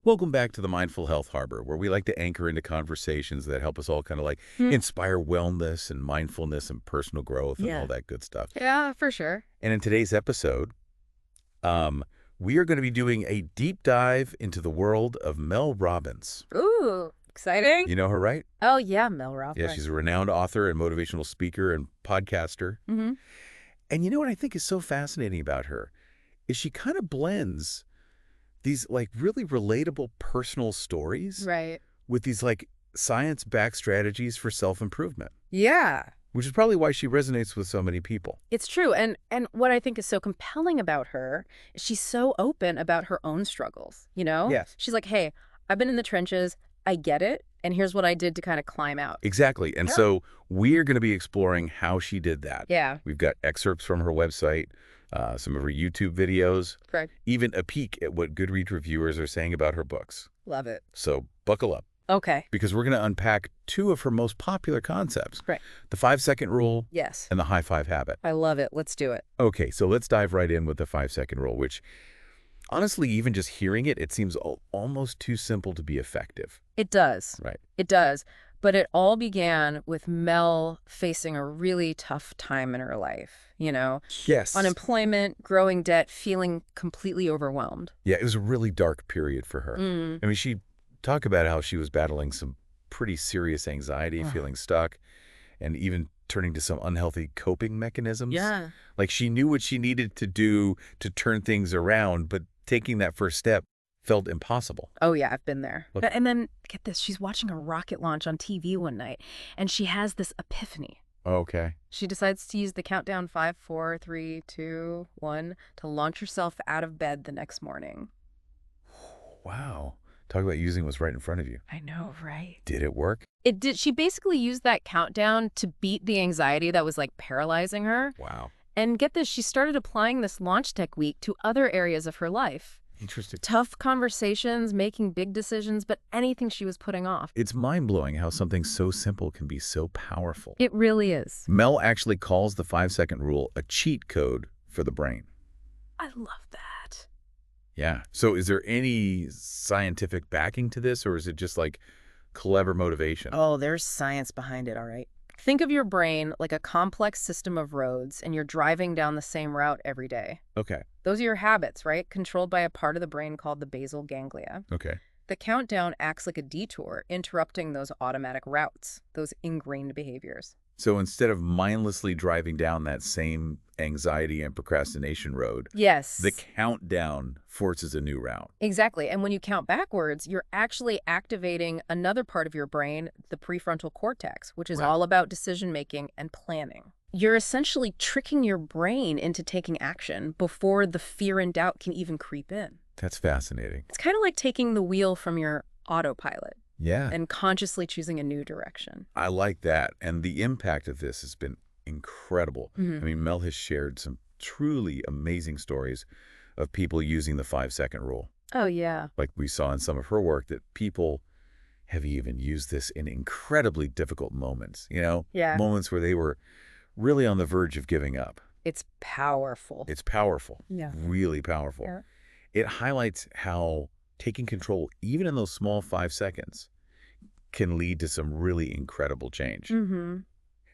Welcome back to the Mindful Health Harbor, where we like to anchor into conversations that help us all kind of like inspire wellness and mindfulness and personal growth and all Yeah. that good stuff. Yeah, for sure. And in today's episode, we are going to be doing a deep dive into the world of Mel Robbins. Ooh, exciting. You know her, right? Oh, yeah, Mel Robbins. Yeah, she's a renowned author and motivational speaker and podcaster. Mm-hmm. And you know what I think is so fascinating about her is she kind of blends these like really relatable personal stories Right. with these like science-backed strategies for self-improvement, Yeah, which is probably why she resonates with so many people. it's true. And what I think is so compelling about her is she's so open about her own struggles, you know? Yes. She's like, hey, I've been in the trenches. I get it. And here's what I did to kind of climb out. Exactly. And Yeah. so we're going to be exploring how she did that. Yeah, We've got excerpts from her website, some of her YouTube videos, correct. even a peek at what Goodreads reviewers are saying about her books. Love it. So buckle up, Okay. because we're going to unpack two of her most popular concepts, Great. the 5-second rule Yes. and the high five habit. I love it. Let's do it. Okay, so let's dive right in with the 5-second rule, which honestly, even just hearing it, it seems almost too simple to be effective. It does. Right. It does. But it all began with Mel facing a really tough time in her life, you know? Yes. Unemployment, growing debt, feeling completely overwhelmed. Yeah, it was a really dark period for her. Mm. I mean, she talked about how she was battling some pretty serious anxiety, Ugh. feeling stuck, and even turning to some unhealthy coping mechanisms. Yeah. Like she knew what she needed to do to turn things around, but taking that first step felt impossible. Oh, yeah, I've been there. Look- And then, get this, she's watching a rocket launch on TV one night, and she has this epiphany. Okay. She decides to use the countdown 5, 4, 3, 2, 1 to launch herself out of bed the next morning. Wow. Talk about using what's right in front of you. I know, right? Did it work? It did. She basically used that countdown to beat the anxiety that was like paralyzing her. Wow. And get this, she started applying this launch technique to other areas of her life. Interesting. Tough conversations, making big decisions, but anything she was putting off. It's mind-blowing how something so simple can be so powerful. It really is. Mel actually calls the 5-second rule a cheat code for the brain. I love that. Yeah. So is there any scientific backing to this, or is it just like clever motivation? Oh, there's science behind it, all right. Think of your brain like a complex system of roads, and you're driving down the same route every day. Okay. Those are your habits, right? Controlled by a part of the brain called the basal ganglia. Okay. The countdown acts like a detour, interrupting those automatic routes, those ingrained behaviors. So instead of mindlessly driving down that same anxiety and procrastination road, Yes. the countdown forces a new route. Exactly. And when you count backwards, you're actually activating another part of your brain, the prefrontal cortex, which is Right. all about decision-making and planning. You're essentially tricking your brain into taking action before the fear and doubt can even creep in. That's fascinating. It's kind of like taking the wheel from your autopilot Yeah. and consciously choosing a new direction. I like that. And the impact of this has been incredible. Mhm. I mean, Mel has shared some truly amazing stories of people using the 5-second rule. Oh, yeah. Like we saw in some of her work, that people have even used this in incredibly difficult moments, Yeah. moments where they were really on the verge of giving up. It's powerful. It's powerful, Yeah. really powerful. Yeah. It highlights how taking control, even in those small 5 seconds, can lead to some really incredible change. Mm-hmm.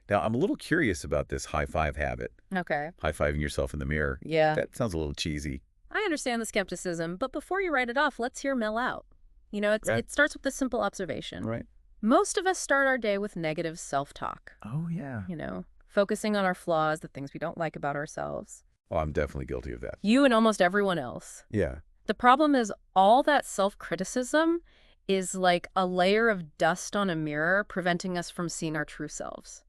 Now, I'm a little curious about this high five habit, Okay. high-fiving yourself in the mirror. Yeah. That sounds a little cheesy. I understand the skepticism, but before you write it off, let's hear Mel out. You know, Right. it starts with a simple observation. Right. Most of us start our day with negative self-talk, Oh, yeah. you know, focusing on our flaws, the things we don't like about ourselves. Oh, I'm definitely guilty of that. You and almost everyone else. Yeah. The problem is all that self-criticism is like a layer of dust on a mirror preventing us from seeing our true selves.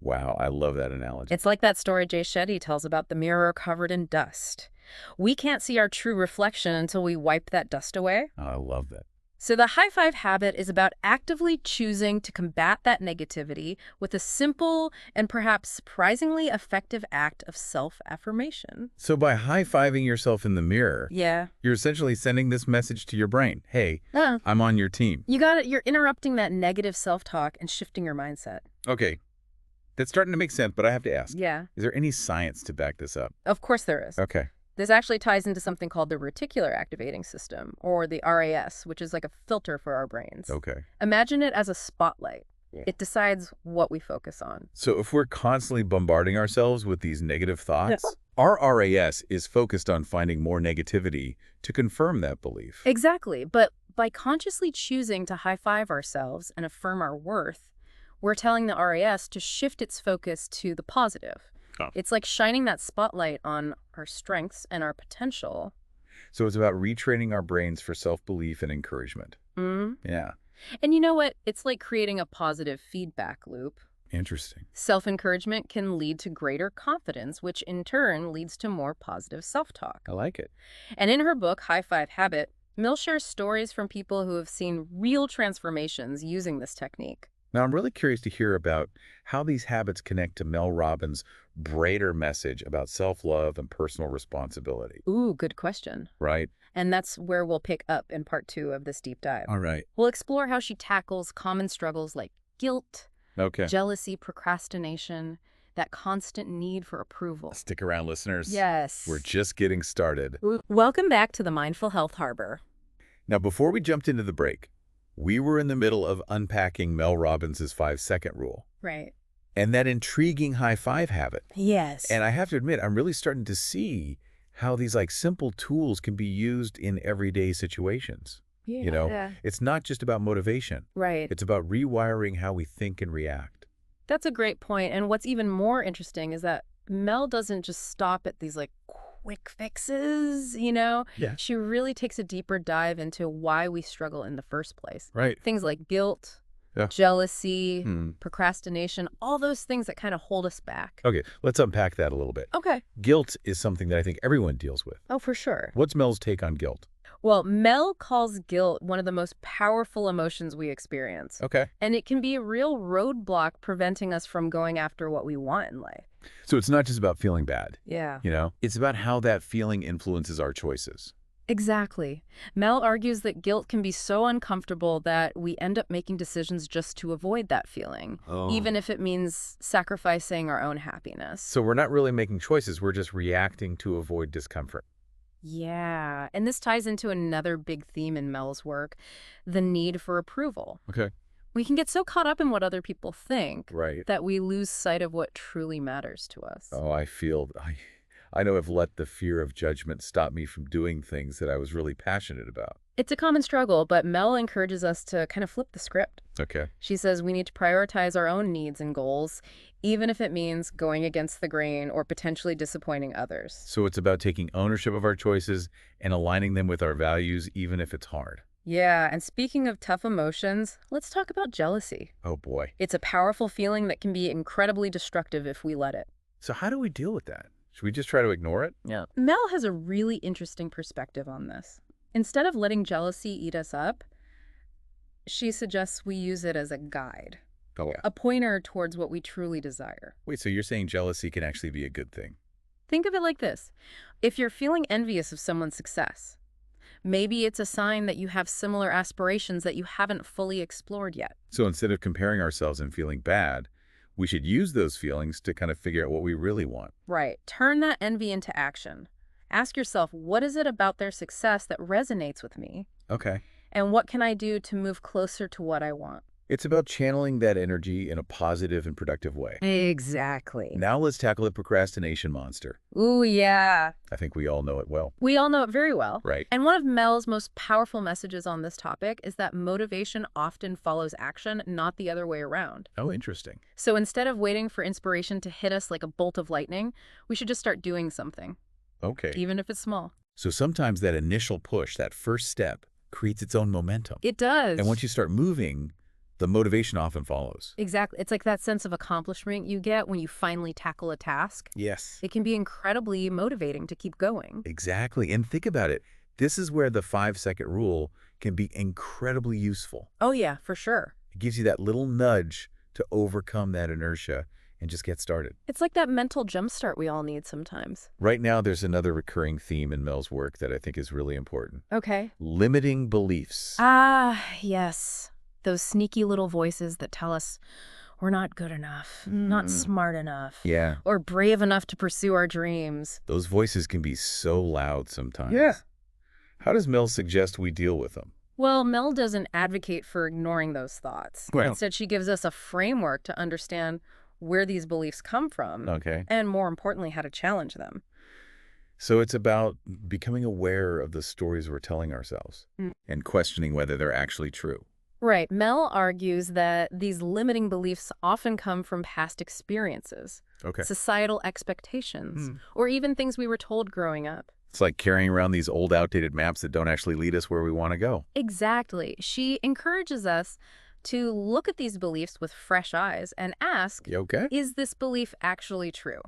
Wow, I love that analogy. It's like that story Jay Shetty tells about the mirror covered in dust. We can't see our true reflection until we wipe that dust away. Oh, I love that. So the high five habit is about actively choosing to combat that negativity with a simple and perhaps surprisingly effective act of self-affirmation. So by high-fiving yourself in the mirror, Yeah. you're essentially sending this message to your brain. Hey, Uh, I'm on your team. you got it. You're interrupting that negative self-talk and shifting your mindset. Okay. That's starting to make sense, but I have to ask. Yeah. Is there any science to back this up? Of course there is. Okay. This actually ties into something called the reticular activating system, or the RAS, which is like a filter for our brains. Okay. Imagine it as a spotlight. Yeah. It decides what we focus on. So if we're constantly bombarding ourselves with these negative thoughts, our RAS is focused on finding more negativity to confirm that belief. Exactly. But by consciously choosing to high-five ourselves and affirm our worth, we're telling the RAS to shift its focus to the positive. Oh. It's like shining that spotlight on our strengths and our potential. So it's about retraining our brains for self-belief and encouragement. Yeah, And you know what? It's like creating a positive feedback loop. interesting. Self-encouragement can lead to greater confidence, which in turn leads to more positive self-talk. I like it. And in her book, High Five Habit, Mill shares stories from people who have seen real transformations using this technique. Now, I'm really curious to hear about how these habits connect to Mel Robbins' broader message about self-love and personal responsibility, Ooh, good question. right? And that's where we'll pick up in part 2 of this deep dive. All right. We'll explore how she tackles common struggles like guilt, Okay. jealousy, procrastination, that constant need for approval. Stick around, listeners. Yes. We're just getting started. Welcome back to the Mindful Health Harbor. Now, before we jumped into the break, we were in the middle of unpacking Mel Robbins' 5-second rule Right. and that intriguing high-five habit. Yes. And I have to admit, I'm really starting to see how these simple tools can be used in everyday situations. Yeah. It's not just about motivation. Right. It's about rewiring how we think and react. That's a great point. And what's even more interesting is that Mel doesn't just stop at these quick fixes, Yeah. She really takes a deeper dive into why we struggle in the first place. Right. Things like guilt, Yeah. jealousy, procrastination, all those things that kind of hold us back. Okay, let's unpack that a little bit. Okay. Guilt is something that I think everyone deals with. Oh, for sure. What's Mel's take on guilt? Well, Mel calls guilt one of the most powerful emotions we experience. Okay. And it can be a real roadblock preventing us from going after what we want in life. So it's not just about feeling bad. Yeah. It's about how that feeling influences our choices. Exactly. Mel argues that guilt can be so uncomfortable that we end up making decisions just to avoid that feeling, even if it means sacrificing our own happiness. So we're not really making choices, we're just reacting to avoid discomfort. Yeah, and this ties into another big theme in Mel's work, the need for approval. Okay. We can get so caught up in what other people think Right. that we lose sight of what truly matters to us. Oh, I know I've let the fear of judgment stop me from doing things that I was really passionate about. It's a common struggle, but Mel encourages us to kind of flip the script. Okay. She says we need to prioritize our own needs and goals, even if it means going against the grain or potentially disappointing others. So it's about taking ownership of our choices and aligning them with our values, even if it's hard. Yeah, and speaking of tough emotions, let's talk about jealousy. Oh boy. It's a powerful feeling that can be incredibly destructive if we let it. So how do we deal with that? Should we just try to ignore it? Yeah. Mel has a really interesting perspective on this. Instead of letting jealousy eat us up, she suggests we use it as a guide, Oh. a pointer towards what we truly desire. Wait, so you're saying jealousy can actually be a good thing? Think of it like this. If you're feeling envious of someone's success, maybe it's a sign that you have similar aspirations that you haven't fully explored yet. So instead of comparing ourselves and feeling bad, we should use those feelings to kind of figure out what we really want. Right. Turn that envy into action. Ask yourself, what is it about their success that resonates with me? Okay. And what can I do to move closer to what I want? It's about channeling that energy in a positive and productive way. Exactly. Now let's tackle the procrastination monster. Ooh, yeah. I think we all know it well. We all know it very well. Right. And one of Mel's most powerful messages on this topic is that motivation often follows action, not the other way around. Oh, interesting. So instead of waiting for inspiration to hit us like a bolt of lightning, we should just start doing something, Okay. even if it's small. So sometimes that initial push, that first step, creates its own momentum. It does. And once you start moving, the motivation often follows. Exactly. It's like that sense of accomplishment you get when you finally tackle a task. Yes. It can be incredibly motivating to keep going. Exactly. And think about it. This is where the 5-second rule can be incredibly useful. Oh, yeah, for sure. It gives you that little nudge to overcome that inertia and just get started. It's like that mental jumpstart we all need sometimes. Right now, there's another recurring theme in Mel's work that I think is really important. Okay. Limiting beliefs. Ah, yes. Those sneaky little voices that tell us we're not good enough, not smart enough, Yeah. or brave enough to pursue our dreams. Those voices can be so loud sometimes. Yeah. How does Mel suggest we deal with them? Well, Mel doesn't advocate for ignoring those thoughts. Well. Instead, she gives us a framework to understand where these beliefs come from, Okay. and more importantly, how to challenge them. So it's about becoming aware of the stories we're telling ourselves and questioning whether they're actually true. Right. Mel argues that these limiting beliefs often come from past experiences, Okay. societal expectations, or even things we were told growing up. It's like carrying around these old outdated maps that don't actually lead us where we want to go. Exactly. She encourages us to look at these beliefs with fresh eyes and ask, You okay? is this belief actually true?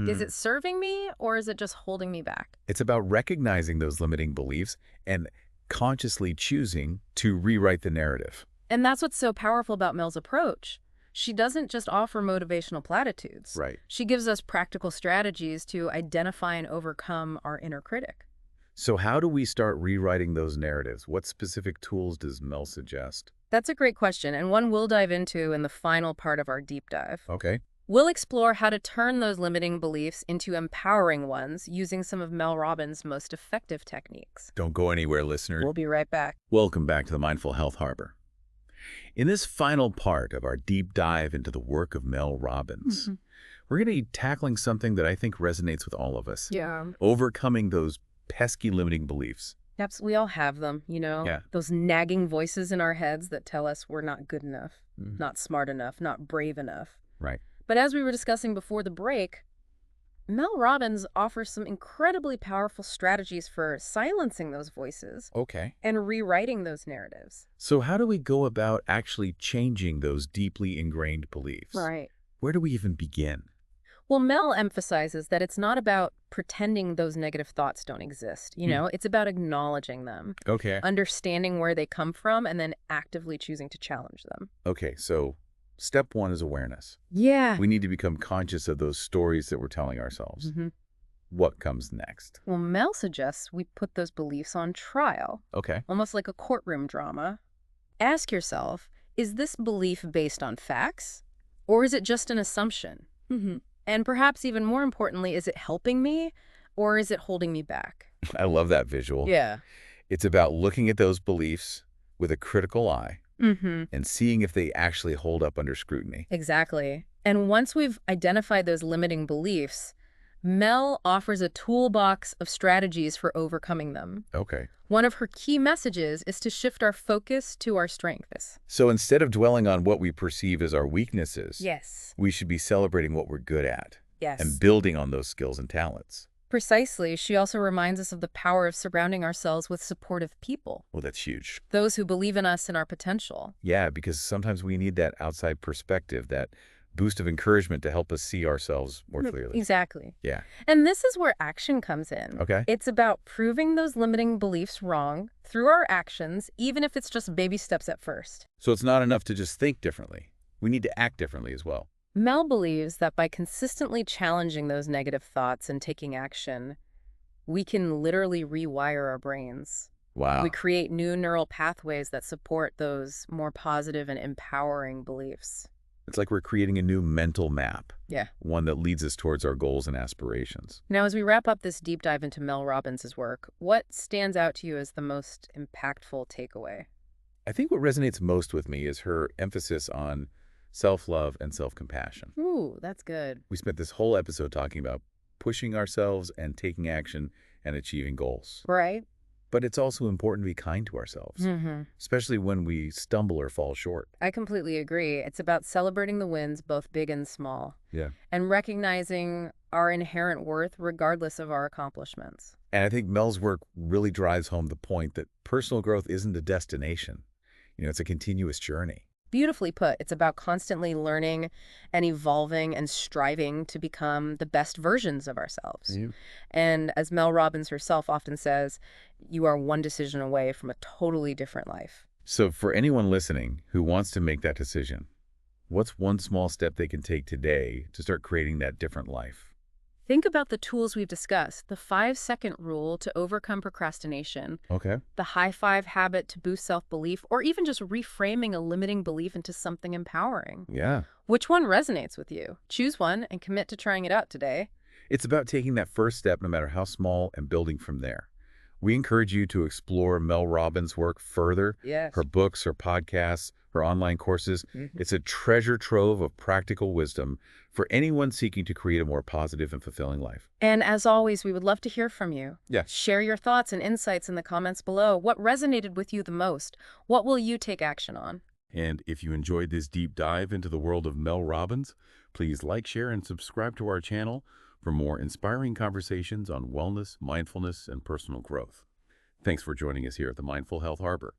Is it serving me or is it just holding me back? It's about recognizing those limiting beliefs and consciously choosing to rewrite the narrative. And that's what's so powerful about Mel's approach. She doesn't just offer motivational platitudes. Right. She gives us practical strategies to identify and overcome our inner critic. So how do we start rewriting those narratives? What specific tools does Mel suggest? That's a great question, and one we'll dive into in the final part of our deep dive. Okay. We'll explore how to turn those limiting beliefs into empowering ones using some of Mel Robbins' most effective techniques. Don't go anywhere, listener. We'll be right back. Welcome back to the Mindful Health Harbor. In this final part of our deep dive into the work of Mel Robbins, we're going to be tackling something that I think resonates with all of us. Yeah. Overcoming those pesky limiting beliefs. Yep, we all have them, you know? Yeah. Those nagging voices in our heads that tell us we're not good enough, not smart enough, not brave enough. Right. But as we were discussing before the break, Mel Robbins offers some incredibly powerful strategies for silencing those voices Okay. and rewriting those narratives. So how do we go about actually changing those deeply ingrained beliefs? Right. Where do we even begin? Well, Mel emphasizes that it's not about pretending those negative thoughts don't exist. You know, it's about acknowledging them, Okay. understanding where they come from, and then actively choosing to challenge them. Okay, so step one is awareness. Yeah. We need to become conscious of those stories that we're telling ourselves. What comes next? Well, Mel suggests we put those beliefs on trial, Okay. almost like a courtroom drama. Ask yourself, is this belief based on facts, or is it just an assumption? And perhaps even more importantly, is it helping me, or is it holding me back? I love that visual. Yeah. It's about looking at those beliefs with a critical eye and seeing if they actually hold up under scrutiny. Exactly. And once we've identified those limiting beliefs, Mel offers a toolbox of strategies for overcoming them. Okay. One of her key messages is to shift our focus to our strengths. So instead of dwelling on what we perceive as our weaknesses, Yes. we should be celebrating what we're good at Yes. and building on those skills and talents. Precisely. She also reminds us of the power of surrounding ourselves with supportive people, Well, that's huge. those who believe in us and our potential. Yeah, because sometimes we need that outside perspective, that boost of encouragement to help us see ourselves more clearly. Exactly. Yeah. And this is where action comes in. Okay. It's about proving those limiting beliefs wrong through our actions, even if it's just baby steps at first. So it's not enough to just think differently. We need to act differently as well. Mel believes that by consistently challenging those negative thoughts and taking action, we can literally rewire our brains. Wow. We create new neural pathways that support those more positive and empowering beliefs. It's like we're creating a new mental map. Yeah. One that leads us towards our goals and aspirations. Now, as we wrap up this deep dive into Mel Robbins' work, what stands out to you as the most impactful takeaway? I think what resonates most with me is her emphasis on self-love and self-compassion. Ooh, that's good. We spent this whole episode talking about pushing ourselves and taking action and achieving goals. Right? But it's also important to be kind to ourselves, especially when we stumble or fall short. I completely agree. It's about celebrating the wins, both big and small, Yeah. and recognizing our inherent worth regardless of our accomplishments. And I think Mel's work really drives home the point that personal growth isn't a destination. It's a continuous journey. Beautifully put. It's about constantly learning and evolving and striving to become the best versions of ourselves. And as Mel Robbins herself often says, you are one decision away from a totally different life. So for anyone listening who wants to make that decision, what's one small step they can take today to start creating that different life? Think about the tools we've discussed, the 5-second rule to overcome procrastination, Okay. the high five habit to boost self-belief, or even just reframing a limiting belief into something empowering. Yeah. Which one resonates with you? Choose one and commit to trying it out today. It's about taking that first step, no matter how small, and building from there. We encourage you to explore Mel Robbins' work further, Yes. her books, her podcasts, her online courses. It's a treasure trove of practical wisdom for anyone seeking to create a more positive and fulfilling life. And as always, we would love to hear from you. Yeah. Share your thoughts and insights in the comments below. What resonated with you the most? What will you take action on? And if you enjoyed this deep dive into the world of Mel Robbins, please like, share, and subscribe to our channel for more inspiring conversations on wellness, mindfulness, and personal growth. Thanks for joining us here at the Mindful Health Harbor.